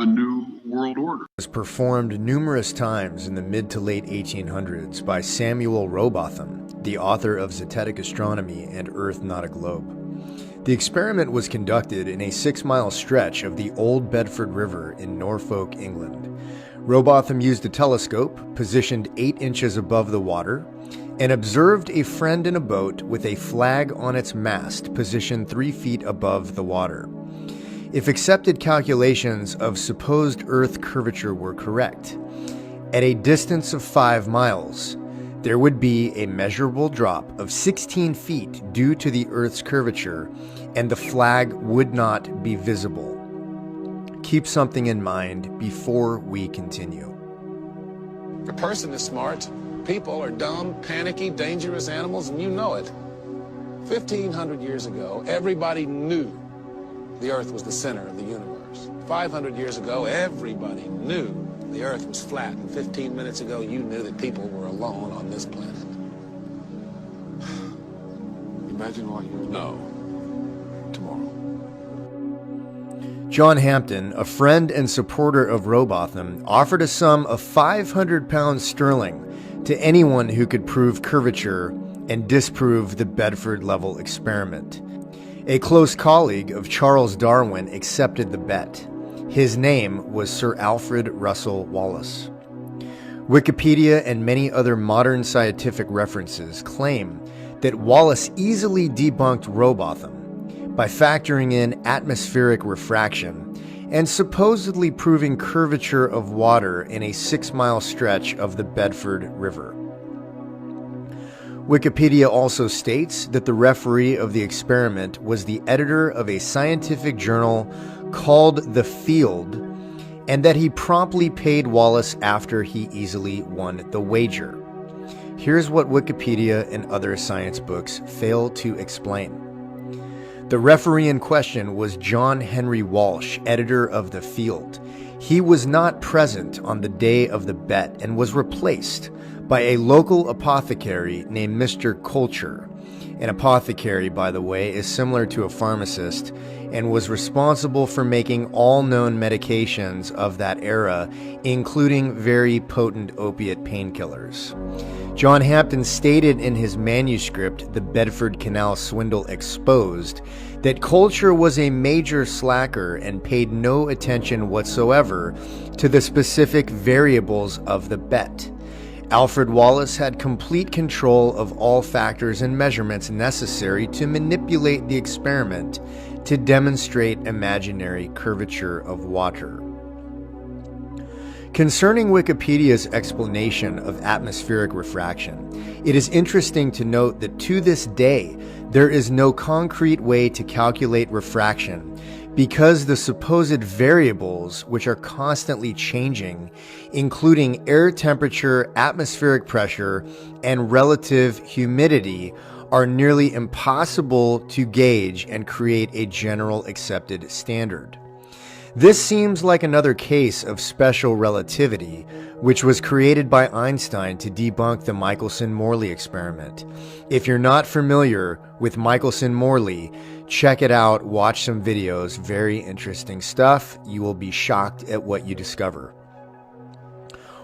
a new world order. Was performed numerous times in the mid to late 1800s by Samuel Rowbotham, the author of Zetetic Astronomy and Earth Not a Globe. The experiment was conducted in a 6-mile stretch of the Old Bedford River in Norfolk, England. Rowbotham used a telescope positioned 8 inches above the water and observed a friend in a boat with a flag on its mast positioned 3 feet above the water. If accepted calculations of supposed Earth curvature were correct, at a distance of 5 miles, there would be a measurable drop of 16 feet due to the Earth's curvature, and the flag would not be visible. Keep something in mind before we continue. A person is smart. People are dumb, panicky, dangerous animals, and you know it. 1,500 years ago, everybody knew the Earth was the center of the universe. 500 years ago, everybody knew the Earth was flat. And 15 minutes ago, you knew that people were alone on this planet. Imagine what you know tomorrow. John Hampton, a friend and supporter of Rowbotham, offered a sum of 500 pounds sterling to anyone who could prove curvature and disprove the Bedford level experiment. A close colleague of Charles Darwin accepted the bet. His name was Sir Alfred Russel Wallace. Wikipedia and many other modern scientific references claim that Wallace easily debunked Rowbotham by factoring in atmospheric refraction and supposedly proving curvature of water in a 6-mile stretch of the Bedford River. Wikipedia also states that the referee of the experiment was the editor of a scientific journal called The Field, and that he promptly paid Wallace after he easily won the wager. Here's what Wikipedia and other science books fail to explain. The referee in question was John Henry Walsh, editor of The Field. He was not present on the day of the bet and was replaced by a local apothecary named Mr. Coulter. An apothecary, by the way, is similar to a pharmacist and was responsible for making all known medications of that era, including very potent opiate painkillers. John Hampton stated in his manuscript, The Bedford Canal Swindle Exposed, that Coulter was a major slacker and paid no attention whatsoever to the specific variables of the bet. Alfred Wallace had complete control of all factors and measurements necessary to manipulate the experiment to demonstrate imaginary curvature of water. Concerning Wikipedia's explanation of atmospheric refraction, it is interesting to note that to this day, there is no concrete way to calculate refraction because the supposed variables, which are constantly changing, including air temperature, atmospheric pressure, and relative humidity, are nearly impossible to gauge and create a general accepted standard. This seems like another case of special relativity, which was created by Einstein to debunk the Michelson-Morley experiment. If you're not familiar with Michelson-Morley, check it out, watch some videos, very interesting stuff. You will be shocked at what you discover.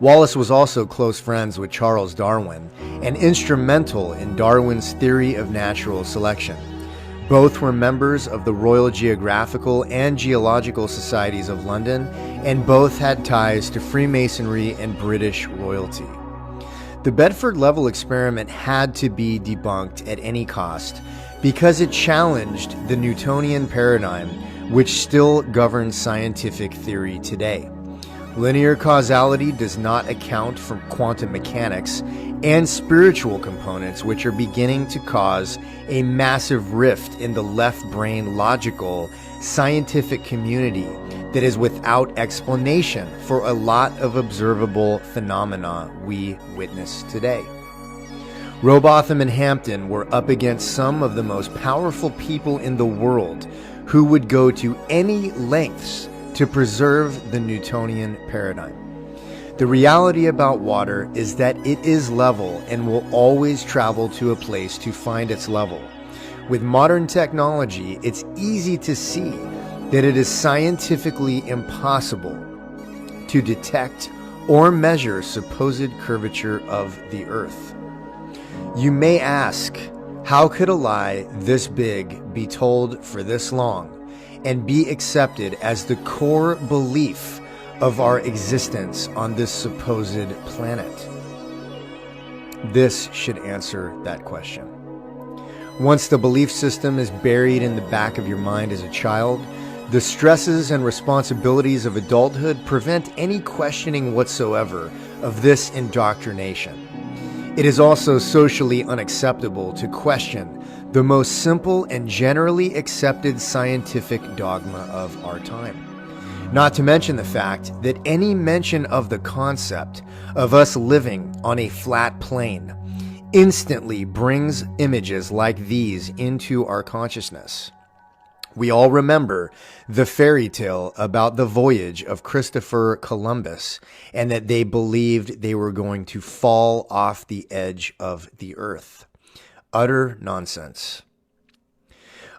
Wallace was also close friends with Charles Darwin and instrumental in Darwin's theory of natural selection. Both were members of the Royal Geographical and Geological Societies of London, and both had ties to Freemasonry and British royalty. The Bedford level experiment had to be debunked at any cost because it challenged the Newtonian paradigm, which still governs scientific theory today. Linear causality does not account for quantum mechanics and spiritual components, which are beginning to cause a massive rift in the left-brain logical scientific community that is without explanation for a lot of observable phenomena we witness today. Rowbotham and Hampton were up against some of the most powerful people in the world who would go to any lengths to preserve the Newtonian paradigm. The reality about water is that it is level and will always travel to a place to find its level. With modern technology, it's easy to see that it is scientifically impossible to detect or measure supposed curvature of the Earth. You may ask, how could a lie this big be told for this long and be accepted as the core belief of our existence on this supposed planet? This should answer that question. Once the belief system is buried in the back of your mind as a child, the stresses and responsibilities of adulthood prevent any questioning whatsoever of this indoctrination. It is also socially unacceptable to question the most simple and generally accepted scientific dogma of our time. Not to mention the fact that any mention of the concept of us living on a flat plane instantly brings images like these into our consciousness. We all remember the fairy tale about the voyage of Christopher Columbus and that they believed they were going to fall off the edge of the earth. Utter nonsense.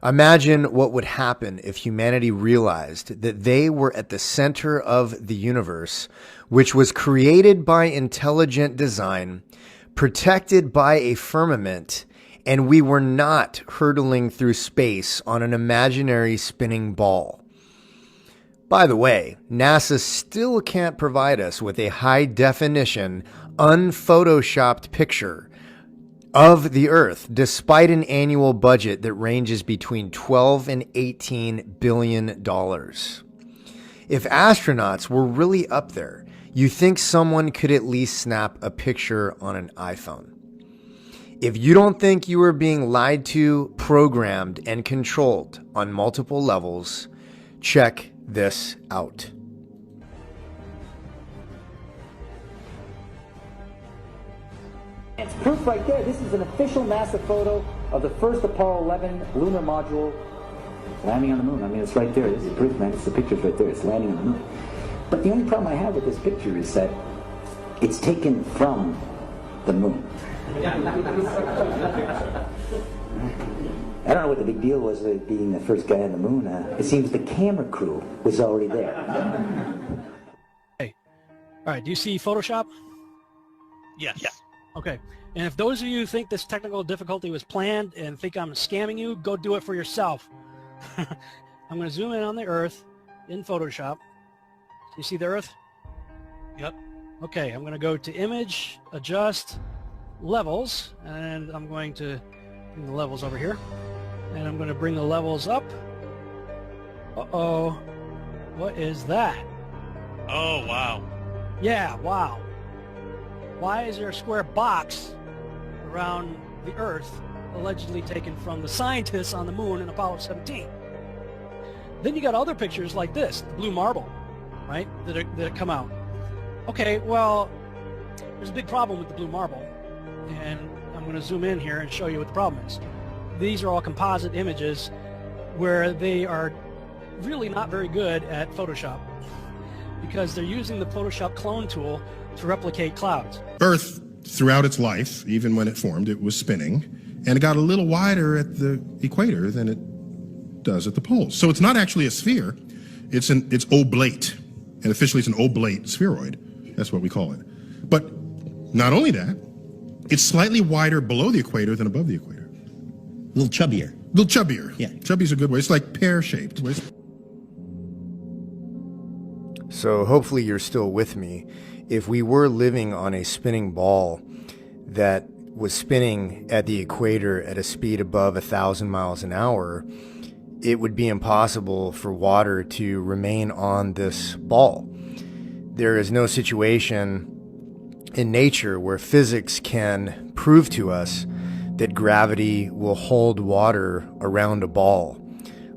Imagine what would happen if humanity realized that they were at the center of the universe, which was created by intelligent design, protected by a firmament, and we were not hurtling through space on an imaginary spinning ball. By the way, NASA still can't provide us with a high-definition, unphotoshopped picture of the Earth, despite an annual budget that ranges between $12 and $18 billion. If astronauts were really up there, you think someone could at least snap a picture on an iPhone. If you don't think you are being lied to, programmed, and controlled on multiple levels, check this out. It's proof right there. This is an official NASA photo of the first Apollo 11 lunar module landing on the moon. I mean, it's right there. This is proof, man. It's the picture's right there. It's landing on the moon. But the only problem I have with this picture is that it's taken from the moon. I don't know what the big deal was with being the first guy on the moon. It seems the camera crew was already there. Hey, all right. Do you see Photoshop? Yes. Yeah. Okay. And if those of you think this technical difficulty was planned and think I'm scamming you, go do it for yourself. I'm going to zoom in on the Earth in Photoshop. You see the Earth? Yep. Okay. I'm going to go to Image, Adjust, Levels, and I'm going to bring the levels over here. And I'm going to bring the levels up. Uh-oh. What is that? Oh, wow. Yeah, wow. Why is there a square box around the Earth allegedly taken from the scientists on the moon in Apollo 17? Then you got other pictures like this, the blue marble, right, that come out. Okay, well, there's a big problem with the blue marble, and I'm going to zoom in here and show you what the problem is. These are all composite images where they are really not very good at Photoshop because they're using the Photoshop clone tool to replicate clouds. Earth, throughout its life, even when it formed, it was spinning, and it got a little wider at the equator than it does at the poles. So it's not actually a sphere, it's oblate, and officially it's an oblate spheroid. That's what we call it. But not only that, it's slightly wider below the equator than above the equator. A little chubbier. A little chubbier. Yeah. Chubby's a good way. It's like pear-shaped. So hopefully you're still with me. If we were living on a spinning ball that was spinning at the equator at a speed above 1,000 miles an hour, it would be impossible for water to remain on this ball. There is no situation in nature where physics can prove to us that gravity will hold water around a ball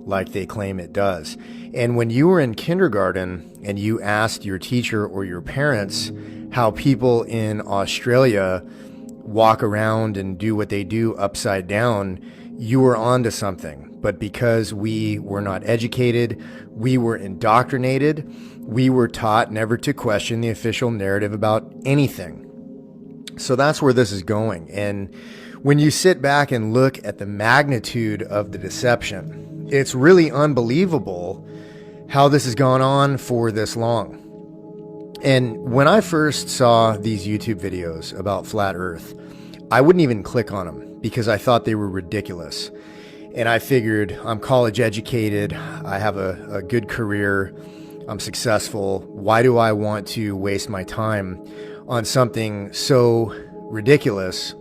like they claim it does. And when you were in kindergarten and you asked your teacher or your parents how people in Australia walk around and do what they do upside down, you were onto something. But because we were not educated, we were indoctrinated, we were taught never to question the official narrative about anything. So that's where this is going. And when you sit back and look at the magnitude of the deception, it's really unbelievable how this has gone on for this long. And when I first saw these YouTube videos about flat Earth, I wouldn't even click on them because I thought they were ridiculous. And I figured, I'm college educated, I have a good career, I'm successful. Why do I want to waste my time on something so ridiculous?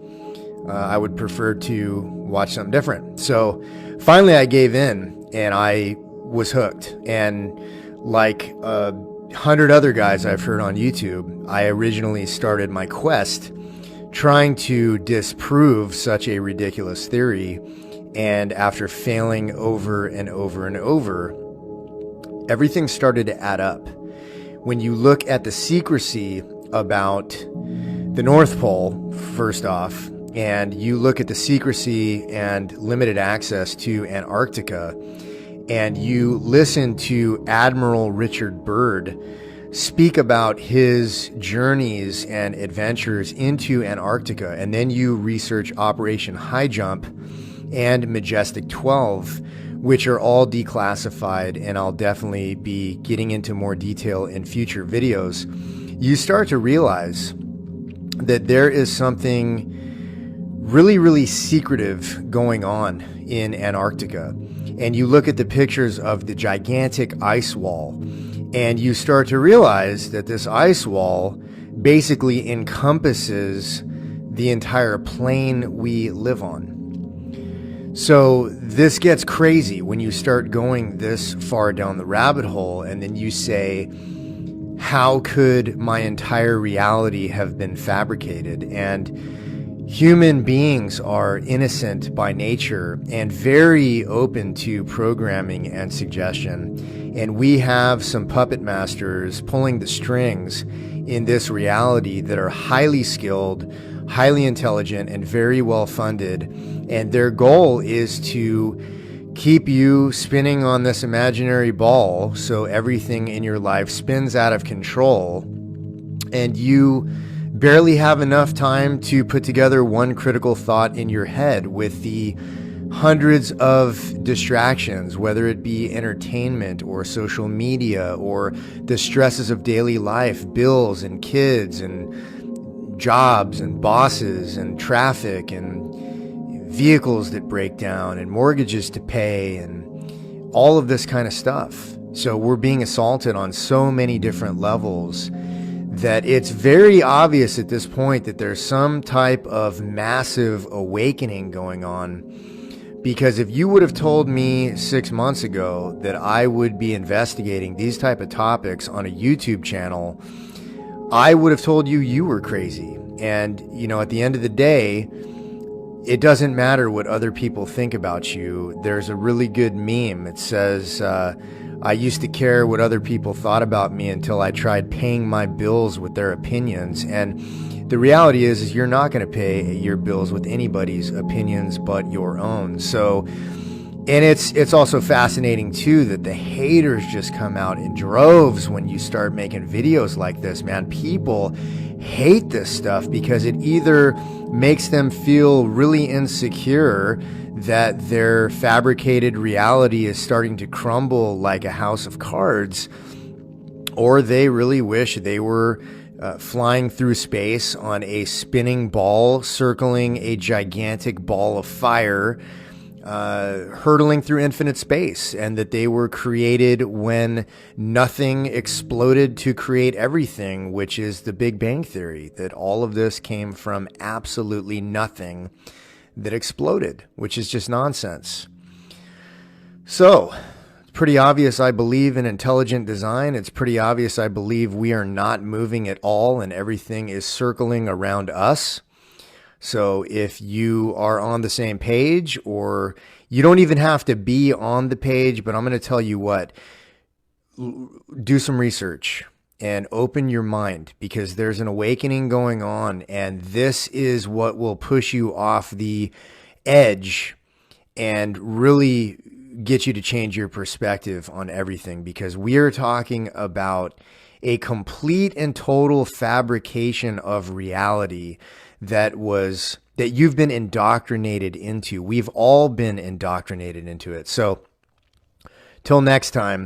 I would prefer to watch something different. So finally I gave in and I was hooked. And like 100 other guys I've heard on YouTube, I originally started my quest trying to disprove such a ridiculous theory. And after failing over and over and over, everything started to add up. When you look at the secrecy about the North Pole, first off, and you look at the secrecy and limited access to Antarctica, and you listen to Admiral Richard Byrd speak about his journeys and adventures into Antarctica, and then you research Operation High Jump and Majestic 12, which are all declassified, and I'll definitely be getting into more detail in future videos, you start to realize that there is something really, really secretive going on in Antarctica. And you look at the pictures of the gigantic ice wall, and you start to realize that this ice wall basically encompasses the entire plane we live on. So this gets crazy when you start going this far down the rabbit hole, and then you say, how could my entire reality have been fabricated? And human beings are innocent by nature and very open to programming and suggestion. And we have some puppet masters pulling the strings in this reality that are highly skilled, highly intelligent, and very well funded. And their goal is to keep you spinning on this imaginary ball so everything in your life spins out of control, and you barely have enough time to put together one critical thought in your head with the hundreds of distractions, whether it be entertainment or social media or the stresses of daily life, bills and kids and jobs and bosses and traffic and vehicles that break down and mortgages to pay and all of this kind of stuff. So we're being assaulted on so many different levels that it's very obvious at this point that there's some type of massive awakening going on. Because if you would have told me 6 months ago that I would be investigating these type of topics on a YouTube channel, I would have told you you were crazy. And, you know, at the end of the day, it doesn't matter what other people think about you. There's a really good meme. It says, I used to care what other people thought about me until I tried paying my bills with their opinions. And the reality is you're not going to pay your bills with anybody's opinions but your own. So, and it's also fascinating too that the haters just come out in droves when you start making videos like this, man. People hate this stuff because it either makes them feel really insecure that their fabricated reality is starting to crumble like a house of cards, or they really wish they were flying through space on a spinning ball, circling a gigantic ball of fire, hurtling through infinite space, and that they were created when nothing exploded to create everything, which is the Big Bang Theory, that all of this came from absolutely nothing that exploded, which is just nonsense. So, it's pretty obvious I believe in intelligent design. It's pretty obvious I believe we are not moving at all and everything is circling around us. So if you are on the same page, or you don't even have to be on the page, but I'm going to tell you what, do some research and open your mind, because there's an awakening going on, and this is what will push you off the edge and really get you to change your perspective on everything, because we are talking about a complete and total fabrication of reality that you've been indoctrinated into. We've all been indoctrinated into it. So till next time,